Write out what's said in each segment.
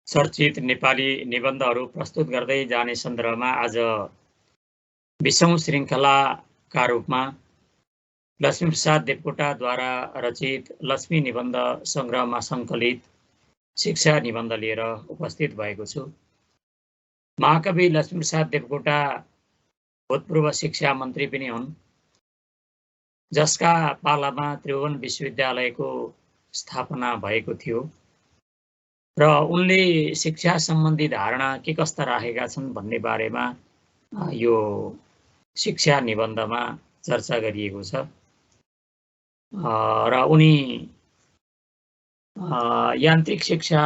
चर्चित नेपाली निबन्धहरू प्रस्तुत गर्दै जाने सन्दर्भमा आज 20औं श्रृङ्खलाका रूपमा लक्ष्मीप्रसाद देवकोटाद्वारा रचित लक्ष्मी निबन्ध सङ्ग्रहमा सङ्कलित शिक्षा निबन्ध लिएर उपस्थित भएको छु। महाकवि लक्ष्मीप्रसाद देवकोटा भूतपूर्व शिक्षा मन्त्री पनि हुन्, जसका पालामा त्रिभुवन विश्वविद्यालयको स्थापना भएको थियो र उनले शिक्षा सम्बन्धी धारणा के कस्ता राखेका छन् भन्ने बारेमा यो शिक्षा निबन्धमा चर्चा गरिएको छ। र उनी यान्त्रिक शिक्षा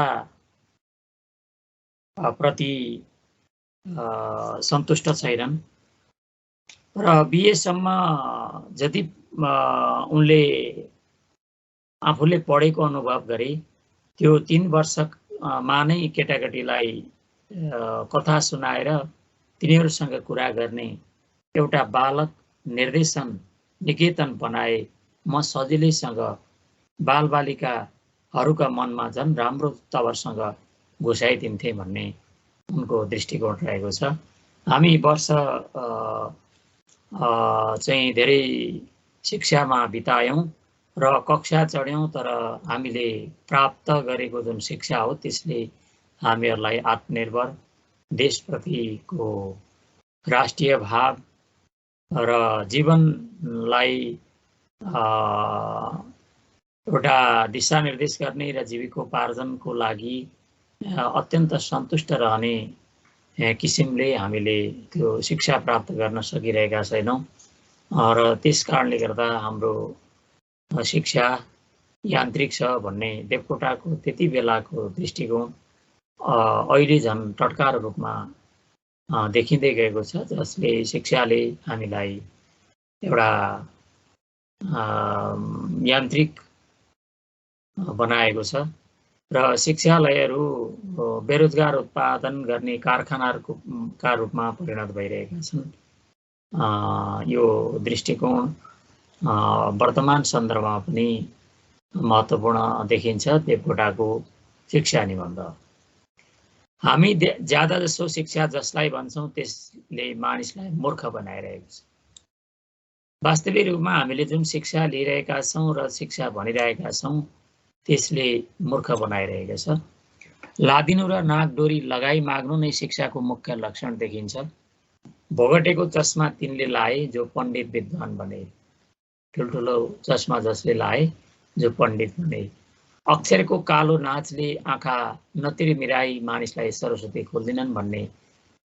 प्रति सन्तुष्ट छैनन् र बिएसम्म जति उनले आफूले पढेको अनुभव गरे त्यो 3 वर्षमा नै केटाकेटीलाई कथा सुनाएर तिनीहरूसँग कुरा गर्ने एउटा बालक निर्देशन निकेतन बनाए म सजिलैसँग बालबालिकाहरूका मनमा झन् राम्रो तवरसँग घुसाइदिन्थे भन्ने उनको दृष्टिकोण रहेको छ। हामी वर्ष चाहिँ धेरै शिक्षामा बितायौं र कक्षा चढ्यौं, तर हामीले प्राप्त गरेको जुन शिक्षा हो त्यसले हामीहरूलाई आत्मनिर्भर, देशप्रतिको राष्ट्रिय भाव र जीवनलाई एउटा दिशानिर्देश गर्ने र जीविकोपार्जनको लागि अत्यन्त सन्तुष्ट रहने किसिमले हामीले त्यो शिक्षा प्राप्त गर्न सकिरहेका छैनौं र त्यस कारणले गर्दा हाम्रो शिक्षा यान्त्रिक छ भन्ने देवकोटाको त्यति बेलाको दृष्टिकोण अहिले झन् टटकार रूपमा देखिँदै गएको छ, जसले शिक्षाले हामीलाई एउटा यान्त्रिक बनाएको छ र शिक्षालयहरू बेरोजगार उत्पादन गर्ने कारखानाहरूका रूपमा परिणत भइरहेका छन्। यो दृष्टिकोण वर्तमान सन्दर्भमा पनि महत्त्वपूर्ण देखिन्छ देवकोटाको शिक्षा निबन्ध। हामी ज्यादा जसो शिक्षा जसलाई भन्छौं त्यसले मानिसलाई मूर्ख बनाइरहेको छ। वास्तविक रूपमा हामीले जुन शिक्षा लिइरहेका छौं र शिक्षा भनिरहेका छौं त्यसले मूर्ख बनाइरहेको छ। लादिनु र नाकडोरी लगाई माग्नु नै शिक्षाको मुख्य लक्षण देखिन्छ। भोगटेको चस्मा तिनले लाए जो पण्डित विद्वान बने। ठुल्ठुलो चस्मा जसले लाए जो पण्डित बने। अक्षरको कालो नाचले आँखा नतिरमिराई मानिसलाई सरस्वती खोल्दिनन् भन्ने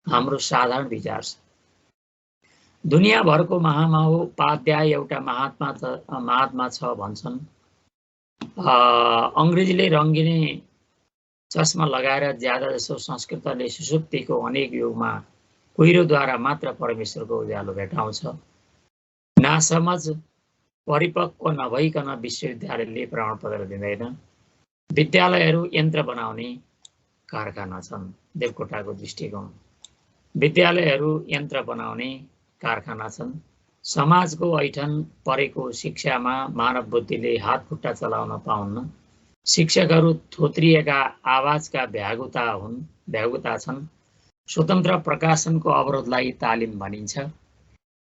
हाम्रो साधारण विचार छ। दुनियाँभरको महामहोपाध्याय एउटा महात्मा छ भन्छन्। अंग्रेजीले रङ्गिने चस्मा लगाएर ज्यादा जसो संस्कृतले सुसुप्तिको अनेक युगमा कुहिरोद्वारा मात्र परमेश्वरको उज्यालो भेटाउँछ। नासमझ परिपक्व नभइकन विश्वविद्यालयले प्रमाणपत्र दिँदैन। विद्यालयहरू यन्त्र बनाउने कारखाना छन्। देवकोटाको दृष्टिकोण विद्यालयहरू यन्त्र बनाउने कारखाना छन्। समाजको ऐठन परेको शिक्षामा मानव बुद्धिले हात खुट्टा चलाउन पाउन्न। शिक्षकहरू थोत्रिएका आवाजका भ्यागुता छन्। स्वतन्त्र प्रकाशनको अवरोधलाई तालिम भनिन्छ।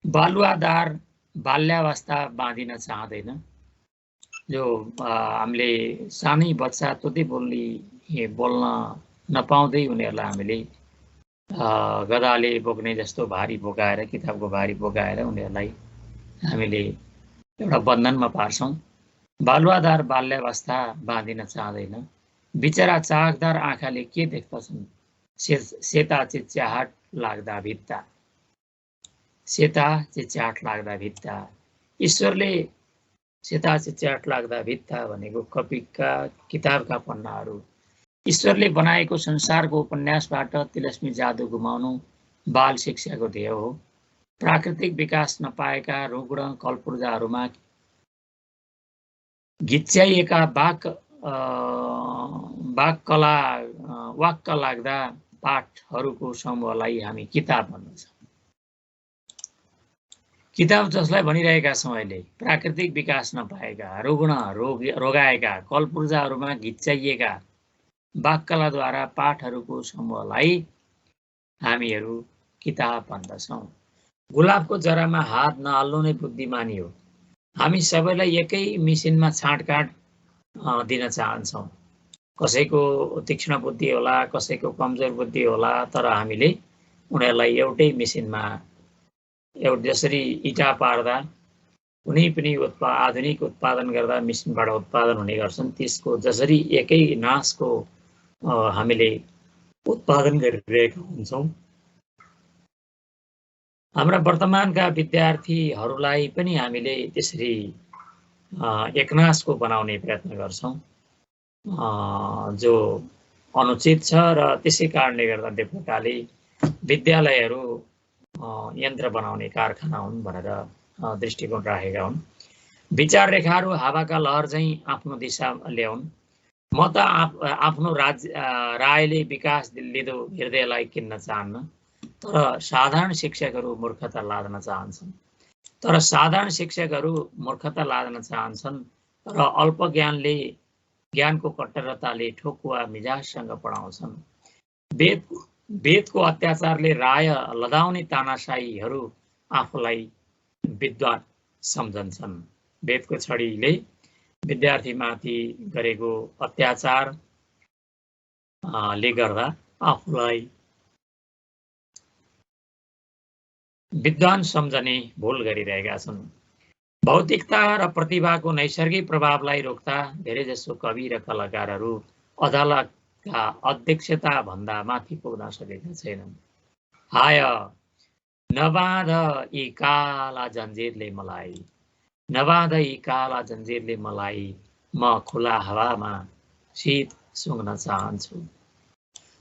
बालुवादार बाल्यावस्था बाँधिन चाहँदैन। जो हामीले सानै बच्चा तोतै बोल्न नपाउँदै उनीहरूलाई हामीले गदाले बोक्ने जस्तो भारी बोकाएर, किताबको भारी बोकाएर उनीहरूलाई हामीले एउटा बन्धनमा पार्छौं। बालुवादार बाल्यावस्था बाँधिन चाहँदैन। बिचरा चाहकदार आँखाले के देख्दछन्? सेता चिच्याहाट लाग्दा भित्ता। सेता चिच्याहाट लाग्दा भित्ता। ईश्वरले सेता चिच्याहाट लाग्दा भित्ता भनेको कविका किताबका पन्नाहरू। ईश्वरले बनाएको संसारको उपन्यासबाट तिलस्मी जादु गुमाउनु बाल शिक्षाको ध्येय हो। प्राकृतिक विकास नपाएका रुग्ण कलपुर्जाहरूमा घिच्याइएका वाक्क लाग्दा पाठहरूको समूहलाई हामी किताब भन्दछौँ। किताब जसलाई भनिरहेका छौँ अहिले प्राकृतिक विकास नपाएका रुग्ण रोगाएका कलपुर्जाहरूमा घिच्याइएका वाक्कलाद्वारा पाठहरूको समूहलाई हामीहरू किताब भन्दछौँ। गुलाबको जरामा हात नहाल्नु नै बुद्धिमानी हो। हामी सबैलाई एकै मिसिनमा छाँटकाँट दिन चाहन्छौँ। कसैको तीक्ष्ण बुद्धि होला, कसैको कमजोर बुद्धि होला, तर हामीले उनीहरूलाई एउटै मिसिनमा जसरी इटा पार्दा कुनै पनि आधुनिक उत्पादन गर्दा मिसिनबाट उत्पादन हुने गर्छन्, त्यसको जसरी एकै नासको हामीले उत्पादन गरिरहेका हुन्छौँ। हाम्रा वर्तमानका विद्यार्थीहरूलाई पनि हामीले त्यसरी एकनासको बनाउने प्रयत्न गर्छौँ, जो अनुचित छ। र त्यसै कारणले गर्दा देवकोटाले विद्यालयहरू यन्त्र बनाउने कारखाना हुन् भनेर दृष्टिकोण राखेका हुन्। विचार रेखाहरू हावाका लहर चाहिँ आफ्नो दिशा ल्याउन्। म त आफ्नो रायले विकास लिँदो हृदयलाई किन्न चाहन्न, तर साधारण शिक्षकहरू मूर्खता लाद्न चाहन्छन्। र अल्प ज्ञानको कट्टरताले ठोकुवा मिजाजसँग पढाउँछन्। वेदको अत्याचारले राय लदाउने तानाशाहीहरू आफूलाई विद्वान सम्झन्छन्। वेदको छडीले विद्यार्थीमाथि गरेको अत्याचारले गर्दा आफूलाई विद्वान सम्झने भुल गरिरहेका छन्। भौतिकता र प्रतिभाको नैसर्गिक प्रभावलाई रोक्दा धेरैजसो कवि र कलाकारहरू अदालतका अध्यक्षता भन्दा माथि पुग्न सकेका छैनन्। हाय नबाँध यी काला जन्जिरले मलाई, म खुला हावामा शीत सुँघ्न चाहन्छु।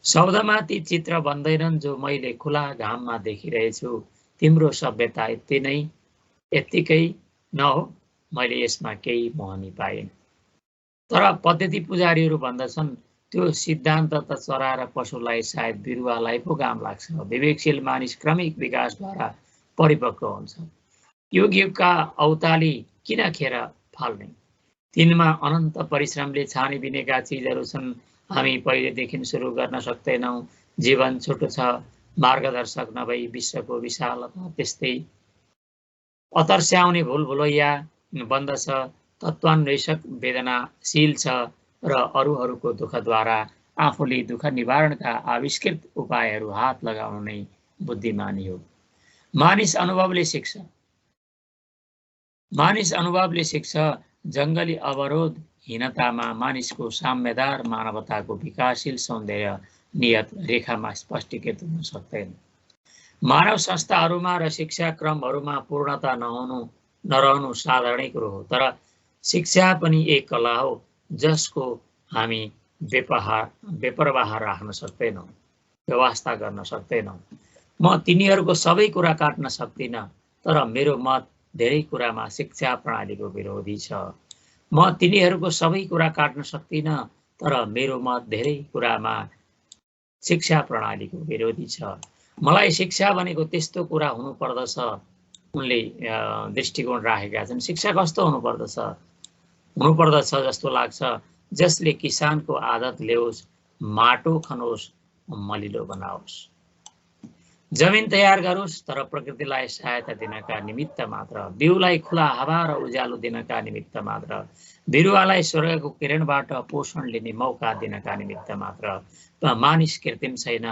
शब्दमा ती चित्र बन्दैनन् जो मैले खुला घाममा देखिरहेछु। तिम्रो सभ्यता यत्तिकै नहो, मैले यसमा केही मोहनी पाएन। तर पद्धति पुजारीहरू भन्दछन् त्यो सिद्धान्त त चरा र पशुलाई, सायद बिरुवालाई पो काम लाग्छ। विवेकशील मानिस क्रमिक विकासद्वारा परिपक्व हुन्छ। युगका औताली किन खेर फाल्ने? तिनमा अनन्त परिश्रमले छानी बिनेका चिजहरू छन्। हामी पहिलेदेखि सुरु गर्न सक्दैनौँ। जीवन छोटो छ, मार्गदर्शक नभई विश्वको विशालता त्यस्तै अतर्स्याउने भुलभुलैया बन्दछ। तत्त्वान्वेषक वेदनाशील छ र अरूहरूको दुःखद्वारा आफूले दुःख निवारणका आविष्कृत उपायहरू हात लगाउनु नै बुद्धिमानी हो। मानिस अनुभवले सिक्छ। जङ्गली अवरोधहीनतामा मानिसको साम्यदार मानवताको विकासशील सौन्दर्य नियत रेखामा स्पष्टीकृत हुन सक्दैन। मानव संस्थाहरूमा र शिक्षा क्रमहरूमा पूर्णता नरहनु साधारणै कुरो हो, तर शिक्षा पनि एक कला हो जसको हामी बेपरवाह राख्न सक्दैनौँ, व्यवस्था गर्न सक्दैनौँ। म तिनीहरूको सबै कुरा काट्न सक्दिनँ, तर मेरो मत धेरै कुरामा शिक्षा प्रणालीको विरोधी छ। म तिनीहरूको सबै कुरा काट्न सक्दिनँ, तर मेरो मत धेरै कुरामा शिक्षा प्रणालीको विरोधी छ। मलाई शिक्षा भनेको त्यस्तो कुरा हुनुपर्दछ, उनले दृष्टिकोण राखेका छन्। शिक्षा कस्तो हुनुपर्दछ जस्तो लाग्छ, जसले किसानको आदत ल्याओस्, माटो खनोस्, मलिलो बनाओस्, जमिन तयार गरोस्, तर प्रकृतिलाई सहायता दिनका निमित्त मात्र, बिउलाई खुला हावा र उज्यालो दिनका निमित्त मात्र, बिरुवालाई स्वर्गको किरणबाट पोषण लिने मौका दिनका निमित्त मात्र। मानिस कृत्रिम छैन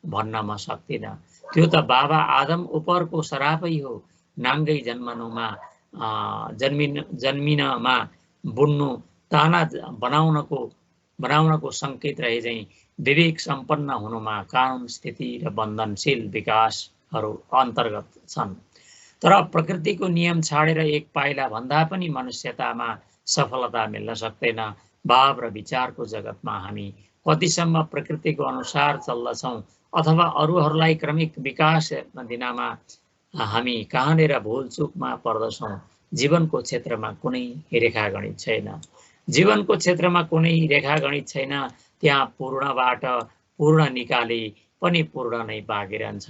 भन्न म सक्दिनँ। त्यो त बाबा आदम उपरको सरापै हो। नाङ्गै जन्मिनमा बुन्नु ताना बनाउनको सङ्केत रहे चाहिँ विवेक सम्पन्न हुनुमा कानुन, स्थिति र बन्धनशील विकासहरू अन्तर्गत छन्। तर प्रकृतिको नियम छाडेर एक पाइला भन्दा पनि मनुष्यतामा सफलता मिल्न सक्दैन। भाव र विचारको जगतमा हामी कतिसम्म प्रकृतिको अनुसार चल्दछौँ अथवा अरूहरूलाई क्रमिक विकास दिनमा हामी कहाँनिर भुलचुकमा पर्दछौँ। जीवनको क्षेत्रमा कुनै रेखागणित छैन। त्यहाँ पूर्णबाट पूर्ण निकाले पनि पूर्ण नै बाँकी रहन्छ।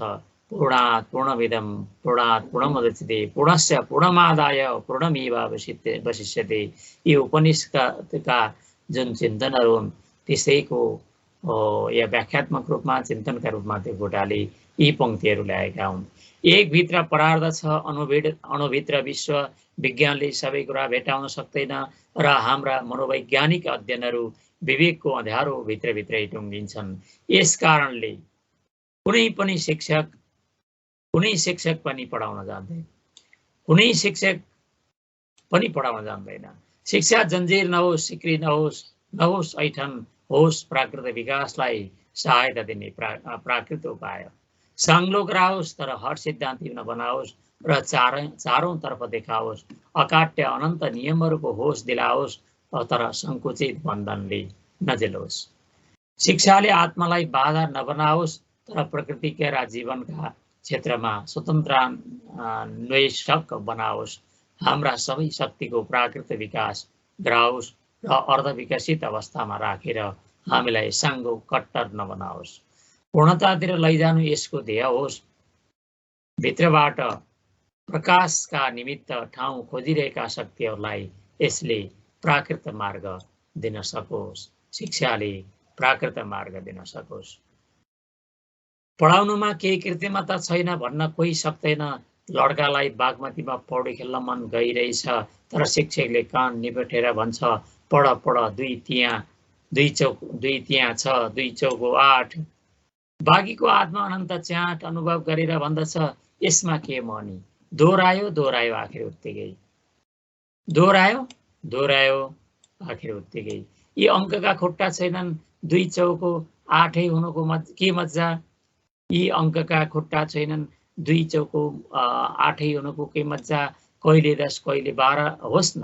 पूर्णात् पूर्णमिदं पूर्णात् पूर्णमुदच्यते पूर्णस्य पूर्णमादाय पूर्णमेवावशिष्यते। यी उपनिषदका जुन चिन्तनहरू त्यसैको या व्याख्यात्मक रूपमा चिन्तनका रूपमा त्यो गोटाले यी पंक्तिहरू ल्याएका हुन्। एक भित्र परार्थ छ अणुभित्र विश्व विज्ञानले सबै कुरा भेटाउन सक्दैन र हाम्रा मनोवैज्ञानिक अध्ययनहरू विवेकको अँध्यारो भित्रभित्रै टुङ्गिन्छन्। यस कारणले कुनै शिक्षक पनि पढाउन जान्दैन, कुनै शिक्षक पनि पढाउन जान्दैन। शिक्षा जन्जिर नहोस्, सिक्री नहोस् ऐठन होस्, प्राकृतिक विकासलाई सहायता दिने प्राकृतिक उपाय। साङ्लो गराओस् तर हर सिद्धान्ति नबनाओस् र चारौँतर्फ देखाओस्। अकाट्य अनन्त नियमहरूको होस दिलाओस् तर सङ्कुचित बन्धनले नजेलोस्। शिक्षाले आत्मालाई बाधा नबनाओस् तर प्रकृतिका र जीवनका क्षेत्रमा स्वतन्त्रान्वेषक बनाओस्। हाम्रा सबै शक्तिको प्राकृतिक विकास गराओस् र अर्धविकसित अवस्थामा राखेर हामीलाई साङ्गो कट्टर नबनाओस्। पूर्णतातिर लैजानु यसको ध्येय होस्। भित्रबाट प्रकाशका निमित्त ठाउँ खोजिरहेका शक्तिहरूलाई यसले प्राकृत मार्ग दिन सकोस्। शिक्षाले प्राकृत मार्ग दिन सकोस्। पढाउनुमा केही कृत्रिमता छैन भन्न कोही सक्दैन। लड्कालाई बागमतीमा पौडी खेल्न मन गइरहेछ तर शिक्षकले कान निपटेर भन्छ, पढ पढ, दुई त्यहाँ छ, दुई चौको 8। बागीको आत्मा अनन्त च्याट अनुभव गरेर भन्दछ, यसमा के मनी। दोहोऱ्यायो आखिर उत्तिकै, दोहोऱ्यायो आखिर उत्तिकै। यी अङ्कका खुट्टा छैनन्, दुई चौको 8 हुनुको के मजा। यी अङ्कका खुट्टा छैनन्, दुई चौको 8 हुनुको के मजा। कहिले 10 कहिले 12 होस् न,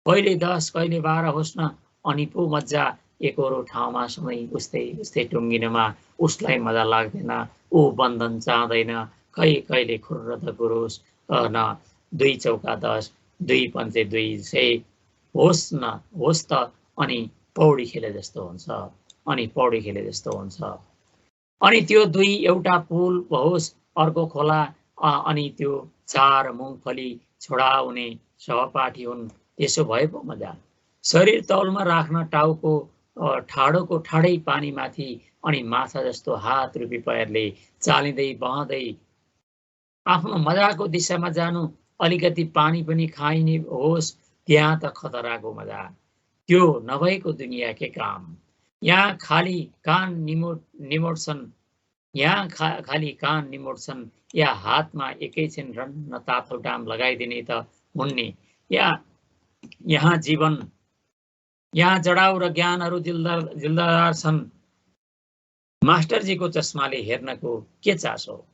कहिले 10 कहिले 12 होस् न, अनि पो मजा। एकरो ठाउँमा सधैँ उस्तै टुङ्गिनमा उसलाई मजा लाग्दैन। ऊ बन्धन चाहँदैन, कहिले खुर्र त गुरोस् न। 2 चौका 10, 2 पञ्चे 200 होस् त, अनि पौडी खेले जस्तो हुन्छ। अनि त्यो 2 एउटा पुल होस्, अर्को खोला, अनि त्यो 4 मुङफली छोडाउने सहपाठी हुन्। त्यसो भए पो मजा। शरीर तौलमा राख्न टाउको ठाडोको ठाडै पानीमाथि, अनि माछा जस्तो हात रूपी पैरले चालिँदै बहँदै आफ्नो मजाको दिशामा जानु। अलिकति पानी पनि खाइने होस्, त्यहाँ त खतराको मजा। त्यो नभएको दुनियाँ के काम। यहाँ खाली कान निमोड्छन्, या हातमा एकैछिन रन्न तातो डाम लगाइदिने त हुन्ने। यहाँ जडाउ र ज्ञानहरू जिल्दार छन्। मास्टरजीको चस्माले हेर्नको के चासो।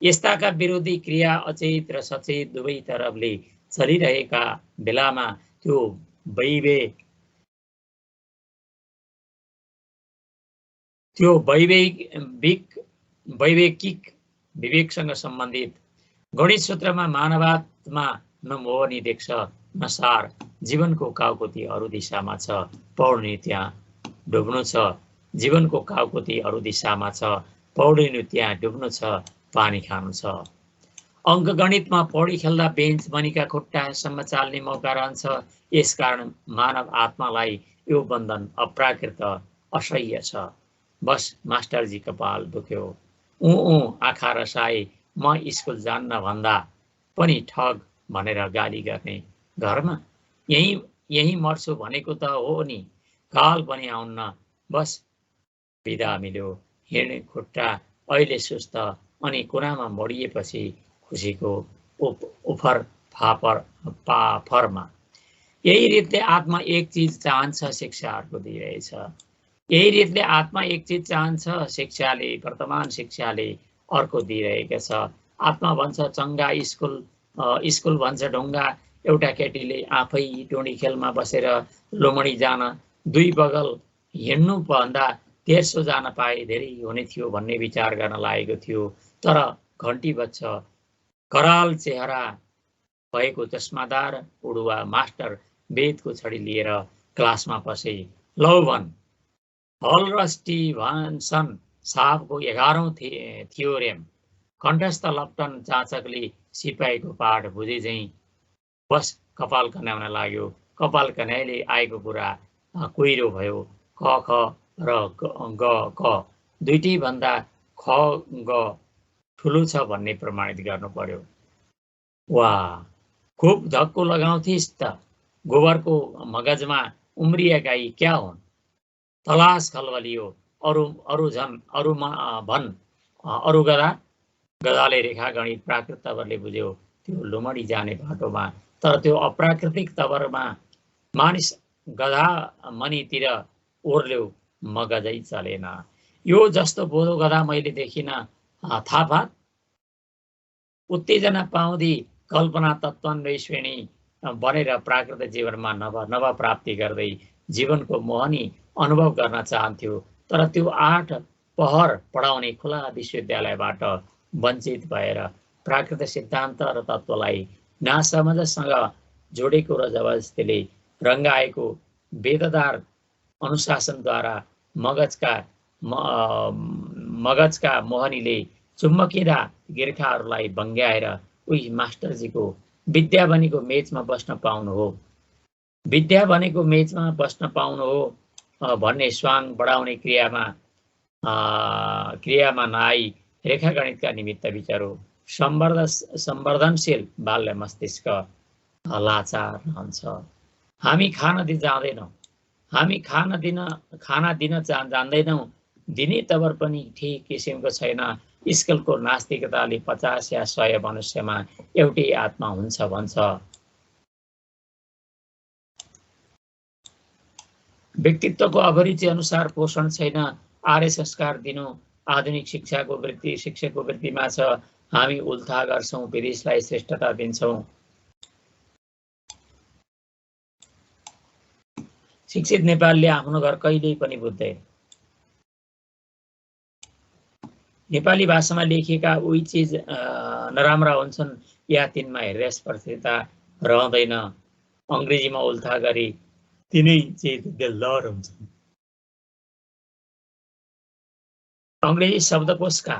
यस्ताका विरोधी क्रिया अचेत र सचेत दुवै तरफले चलिरहेका बेलामा त्यो वैवेकिक विवेकसँग सम्बन्धित गणित सूत्रमा मानवात्मा न मोहनी देख्छ न सार। जीवनको काउकोती अरू दिशामा छ, पौड्ने त्यहाँ डुब्नु छ। जीवनको काउकोती अरू दिशामा छ, पौडिनु त्यहाँ डुब्नु छ, पानी खानु छ। अङ्कगणितमा पौडी खेल्दा बेन्च बनीका खुट्टासम्म चाल्ने मौका रहन्छ। यसकारण मानव आत्मालाई यो बन्धन अप्राकृत असह्य छ। बस मास्टरजी कपाल दुख्यो। आँखा रसाए। म स्कुल जान्न भन्दा पनि ठग भनेर गाली गर्ने घरमा यही मर्छु भनेको त हो नि। काल पनि आउन्न। बस बिदा मिल्यो। हिँड्ने खुट्टा अहिले सुस्त, अनि कुनामा मोडिएपछि खुसीको उफर पाफरमा। यही रीतले आत्मा एक चीज चाहन्छ, शिक्षा अर्को दिइरहेछ। यही रीतले आत्मा एक चीज चाहन्छ, वर्तमान शिक्षाले अर्को दिइरहेको छ। आत्मा भन्छ चङ्गा, स्कुल भन्छ ढुङ्गा। एउटा केटीले आफै टोडी खेलमा बसेर लोमडी जान 2 बगल हिँड्नु भन्दा 1300 जान पाए धेरै हुने थियो भन्ने विचार गर्न लागेको थियो। तर घन्टी बज्छ। कराल चेहरा भएको चस्मादार उडुवा मास्टर वेदको छडी लिएर क्लासमा पसे। लौ भन्, हल र स्टिभन्सन साहबको 11औं थियोरेम। कण्ठस्थ लप्टन चाचकले सिपाहीको पाठ बुझे झैँ बस कपाल कन्याउन लाग्यो। कपाल कन्याइले आएको कुरा कुहिरो भयो। क ख र ग क दुईटै भन्दा ख ग ठुलो छ भन्ने प्रमाणित गर्नु पर्यो। वाह, खुब धक्को लगाउँथिस् त, गोबरको मगजमा उम्रिएका यी क्या हुन्? तलास खलबलियो, अरू झन् अरूमा भन् अरू गधाले रेखा गणित प्राकृत तवरले बुझ्यो त्यो लुमडी जाने बाटोमा। तर त्यो अप्राकृतिक तवरमा मानिस गधा मनीतिर ओर्ल्यो, मगजै चलेन। यो जस्तो बोधो गधा मैले देखिन। थापा उत्तेजना पाउँदी कल्पना तत्त्वान्वेषिणी बनेर प्राकृत जीवनमा नव प्राप्ति गर्दै जीवनको मोहनी अनुभव गर्न चाहन्थ्यो। तर त्यो 8 पहर पढाउने खुला विश्वविद्यालयबाट वञ्चित भएर प्राकृत सिद्धान्त र तत्त्वलाई नासमझसँग जोडेको र जबरजस्तीले रङ्गाएको वेददार अनुशासनद्वारा मगजका मोहनीले चुम्बकिँदा गिर्खाहरूलाई बङ्ग्याएर उही मास्टरजीको विद्या भनेको मेचमा बस्न पाउनु हो, विद्या भनेको मेचमा बस्न पाउनु हो भन्ने स्वाङ बढाउने क्रियामा नआई रेखागणितका निमित्त विचारो संवर्धनशील बाल्य मस्तिष्क लाचार रहन्छ। हामी खाना दिन जान्दैनौँ, दिने तबर पनि ठिक किसिमको छैन। स्कुलको नास्तिकताले 50 या 100 मनुष्यमा एउटै आत्मा हुन्छ भन्छ। व्यक्तित्वको अभिरुचि अनुसार पोषण छैन। आर्य संस्कार दिनु आधुनिक शिक्षाको वृत्तिमा छ। हामी उल्था गर्छौँ, विदेशलाई श्रेष्ठता दिन्छौँ। शिक्षित नेपालले आफ्नो घर कहिल्यै पनि बुझ्दैन। नेपाली भाषामा लेखिएका उही चिज नराम्रा हुन्छन् या तिनमा हृदयस्पर्शिता रहँदैन। अङ्ग्रेजीमा उल्था गरी तिनै चिज दिलदार हुन्छन्। अङ्ग्रेजी शब्दकोशका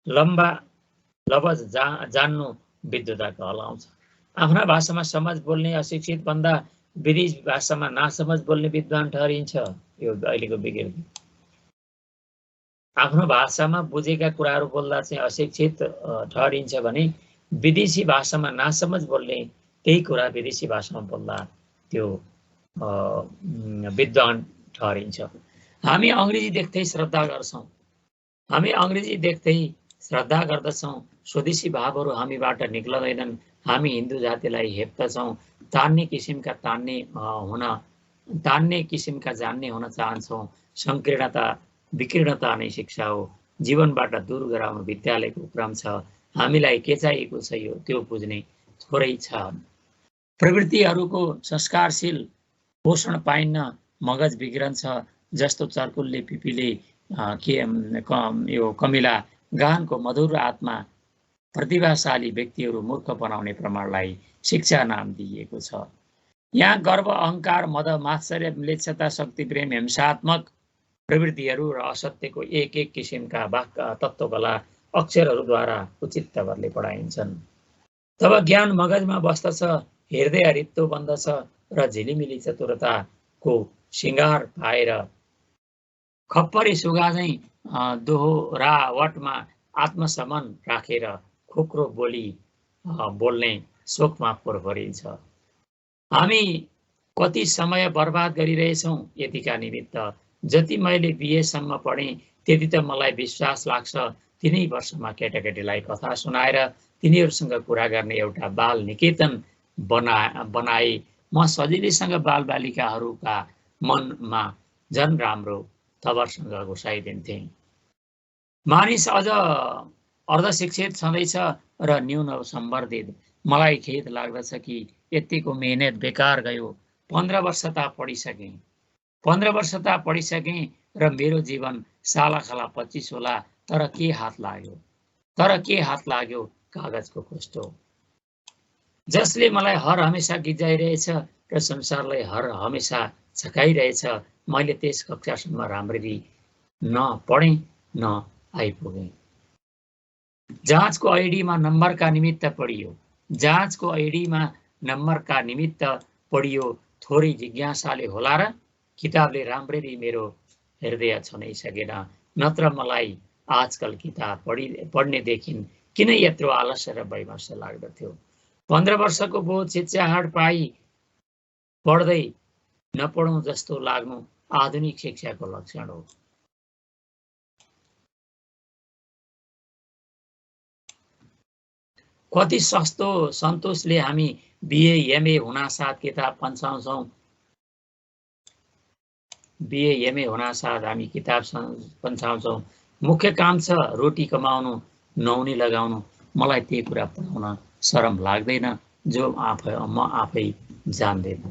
लम्बा लवज जान्नु विद्वता कहलाउँछ। आफ्ना भाषामा समझ बोल्ने अशिक्षित भन्दा विदेशी भाषामा नासमझ बोल्ने विद्वान ठहरिन्छ। यो अहिलेको विकृति। आफ्नो भाषामा बुझेका कुराहरू बोल्दा चाहिँ अशिक्षित ठहरिन्छ भने विदेशी भाषामा नासमझ बोल्ने त्यही कुरा विदेशी भाषामा बोल्दा त्यो विद्वान ठहरिन्छ। हामी अङ्ग्रेजी देख्दै श्रद्धा गर्छौँ, हामी अङ्ग्रेजी देख्दै श्रद्धा गर्दछौँ। स्वदेशी भावहरू हामीबाट निक्लदैनन्। हामी हिन्दू जातिलाई हेप्दछौँ, तान्ने किसिमका जान्ने हुन चाहन्छौँ। संकीर्णता विकीर्णता नै शिक्षा हो। जीवनबाट दूर गराउनु विद्यालयको क्रम छ। हामीलाई के चाहिएको छ त्यो बुझ्ने थोरै छ। प्रवृत्तिहरूको संस्कारशील पोषण पाइन्न, मगज बिग्रन्छ। जस्तो चर्कुलले पिपीले यो कमिला गहनको मधुर आत्मा प्रतिभाशाली व्यक्तिहरू मूर्ख बनाउने प्रमाणलाई शिक्षा नाम दिइएको छ। यहाँ गर्व, अहङ्कार, मद, मात्सर्य, म्लेच्छता, शक्ति प्रेम, हिंसात्मक प्रवृत्तिहरू र असत्यको एक किसिमका वाक्य तत्त्वकला अक्षरहरूद्वारा उचित तवरले पढाइन्छन्। तब ज्ञान मगजमा बस्दछ, हृदय रित्तो बन्दछ र झिलिमिली चतुरताको सिँगार पाएर खप्परी सुगा झैँ दोहोरावटमा आत्मसमन राखेर खुक्रो बोली बोल्ने शोकमा पोरभरिन्छ। हामी कति समय बर्बाद गरिरहेछौँ यतिका निमित्त। जति मैले बिएसम्म पढेँ त्यति त मलाई विश्वास लाग्छ। 3 वर्षमा केटाकेटीलाई कथा सुनाएर तिनीहरूसँग कुरा गर्ने एउटा बाल निकेतन बनाए म सजिलैसँग बालबालिकाहरूका मनमा झन् राम्रो तवरसँग घुसाइदिन्थेँ। मानिस अझ अर्धशिक्षित छँदैछ र न्यून सम्वर्धित। मलाई खेद लाग्दछ कि यतिको मेहनत बेकार गयो। 15 वर्ष त पढिसकेँ र मेरो जीवन सालाखाला 25 होला। तर के हात लाग्यो कागजको खोस्टो, जसले मलाई हर हमेसा गिज्जाइरहेछ र संसारलाई हर हमेसा छकाइरहेछ। मैले त्यस कक्षासम्म राम्ररी न पढेँ न आइपुगेँ। जाँचको आइडीमा नम्बरका निमित्त पढियो। थोरै जिज्ञासाले होला र किताबले राम्ररी मेरो हृदय छनै सकेन, नत्र मलाई आजकल किताब पढ्नेदेखि किन यत्रो आलस्य र वैमर्श लाग्दथ्यो। 15 वर्षको बोध चिच्याहाट पाई पढ्दै नपढौँ जस्तो लाग्नु आधुनिक शिक्षाको लक्षण हो। कति सस्तो सन्तोषले हामी बिए एमए हुनासाथ किताब पन्छाउँछौँ। बिए एमए हुनासाथ हामी किताब पन्छाउँछौँ। मुख्य काम छ रोटी कमाउनु, नौनी लगाउनु। मलाई त्यही कुरा पढाउन शरम लाग्दैन जो म आफै जान्दैन।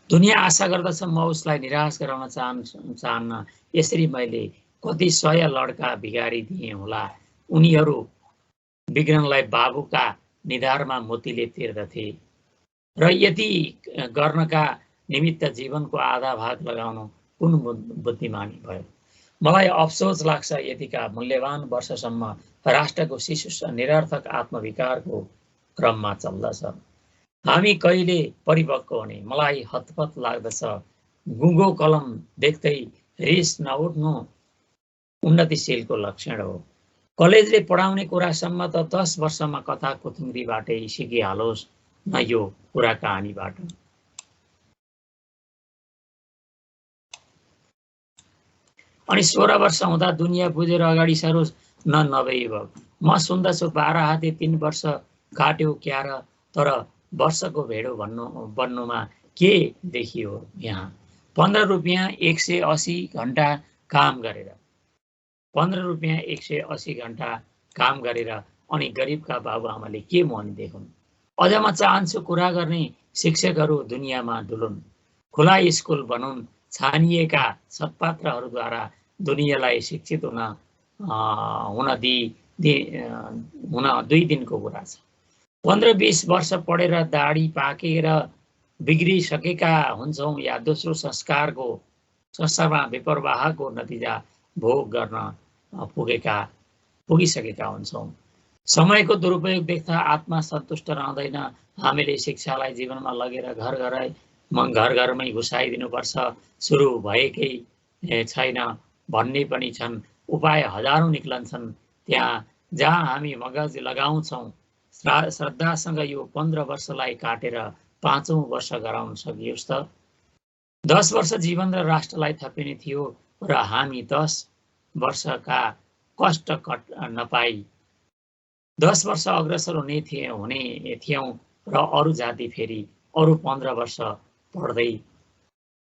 दुनियाँ आशा गर्दछ म उसलाई निराश गराउन चाहन्न। यसरी मैले कति 100 लड्का बिगारिदिए होला। उनीहरू विग्रहलाई बाबुका निधारमा मोतीले तिर्दथे र यति गर्नका निमित्त जीवनको आधा भाग लगाउनु कुन बुद्धिमानी भयो। मलाई अफसोस लाग्छ यतिका मूल्यवान वर्षसम्म राष्ट्रको शिशु निरर्थक आत्मविकारको क्रममा चल्दछ। हामी कहिले परिपक्व हुने मलाई हतपत लाग्दछ। गुङ्गो कलम देख्दै रिस नउठ्नु उन्नतिशीलको लक्षण हो। कलेजले पढाउने कुरासम्म त 10 वर्षमा कथा कुथुङ्ग्रीबाटै सिकिहालोस् न यो कुरा कहानीबाट। अनि 16 वर्ष हुँदा दुनियाँ बुझेर अगाडि सरोस् न नभइभव। म सुन्दछु 12 हाते 3 वर्ष काट्यो क्या र, तर वर्षको भेडो बन्नुमा के देखियो यहाँ। 15 रुपियाँ 180 घण्टा काम गरेर 15 रुपियाँ 180 घण्टा काम गरेर अनि गरिबका बाबुआमाले के मुहानी देखुन्। अझ म चाहन्छु कुरा गर्ने शिक्षकहरू दुनियाँमा डुलुन्, खुला स्कुल बनुन्, छानिएका सत्पात्रहरूद्वारा दुनियाँलाई शिक्षित हुन 2 दिनको कुरा छ। 15-20 वर्ष पढेर दाढी पाकेर बिग्रिसकेका हुन्छौँ या दोस्रो संस्कारमा विप्रवाहको नतिजा भोग गर्न पुगिसकेका हुन्छौँ। समयको दुरुपयोग देख्दा आत्मा सन्तुष्ट रहँदैन। हामीले शिक्षालाई जीवनमा लगेर घर घरमै घुसाइदिनुपर्छ, सुरु भएकै छैन भन्ने पनि छन्। उपाय हजारौं निक्लन्छन्। जहाँ हामी मगज लगाउँछौँ, श्रद्धासँग यो 15 वर्षलाई काटेर 5औं वर्ष गराउन सकियोस् त। 10 वर्ष जीवन र राष्ट्रलाई थपिने थियो र हामी 10 वर्षका कष्ट नपाई 10 वर्ष अग्रसर हुने थियौँ र अरू जाति फेरि अरू 15 वर्ष पढ्दै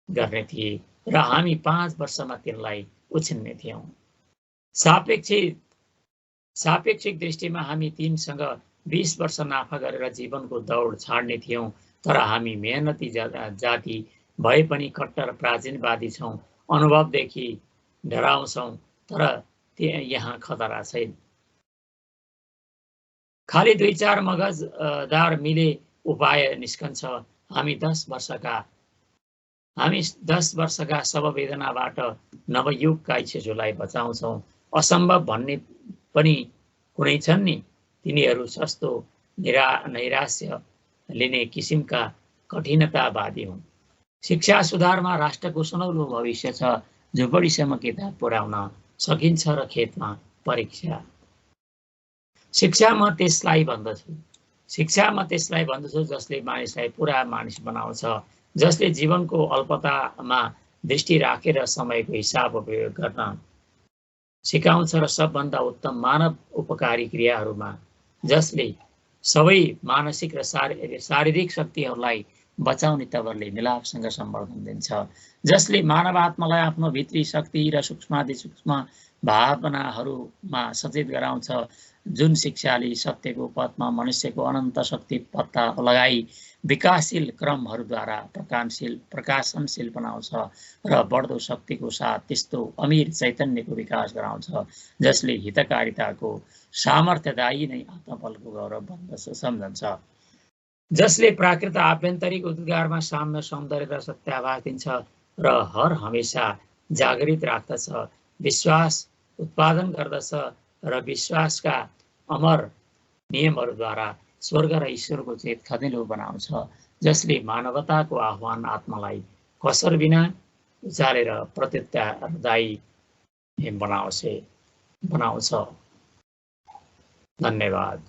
गर्ने थिए र हामी 5 वर्षमा तिनलाई उछिन्ने थियौँ। सापेक्षिक दृष्टिमा हामी तिनसँग 20 वर्ष नाफा गरेर जीवनको दौड छाड्ने थियौँ, तर हामी मेहनती जाति भए पनि कट्टर प्राचीनवादी छौँ। अनुभवदेखि डराउँछौँ, तर यहाँ खतरा छैन। खाली 2-4 मगजदार मिले उपाय निस्कन्छ। हामी 10 वर्षका सब वेदनाबाट नवयुगका शिशुलाई बचाउँछौँ। असम्भव भन्ने पनि कुनै छन् नि, तिनीहरू सस्तो नैराश्य लिने किसिमका कठिनतावादी हुन्। शिक्षा सुधारमा राष्ट्रको सुनौलो भविष्य छ। झुपडीसम्म किताब पुर्याउन सकिन्छ र खेतमा परीक्षा। शिक्षा म त्यसलाई भन्दछु जसले मानिसलाई पुरा मानिस बनाउँछ, जसले जीवनको अल्पतामा दृष्टि राखेर समयको हिसाब उपयोग गर्न सिकाउँछ र सबभन्दा उत्तम मानव उपकारी क्रियाहरूमा जसले सबै मानसिक र शारीरिक शक्तिहरूलाई बचाउने तवरले मिलापसँग सम्वर्धन दिन्छ, जसले मानव आत्मालाई आफ्नो भित्री शक्ति र सूक्ष्मातिसूक्ष्म भावनाहरूमा सचेत गराउँछ, जुन शिक्षाले सत्यको पथमा मनुष्यको अनन्त शक्ति पत्ता लगाई विकासशील क्रमहरूद्वारा प्रकाशनशील बनाउँछ र बढ्दो शक्तिको साथ त्यस्तो अमीर चैतन्यको विकास गराउँछ जसले हितकारिताको सामर्थ्यदायी नै आत्मबलको गौरव सम्झन्छ, जसले प्राकृत आभ्यन्तरिक उद्गारमा साम्य सौन्दर्य र सत्याभास दिन्छ र हर हमेशा जागृत राख्दछ, विश्वास उत्पादन गर्दछ र विश्वासका अमर नियमहरूद्वारा स्वर्ग र ईश्वरको चेत खदेलो बनाउँछ, जसले मानवताको आह्वान आत्मालाई कसर बिना उचालेर प्रत्युत्तरदायी बनाउँछ। धन्यवाद।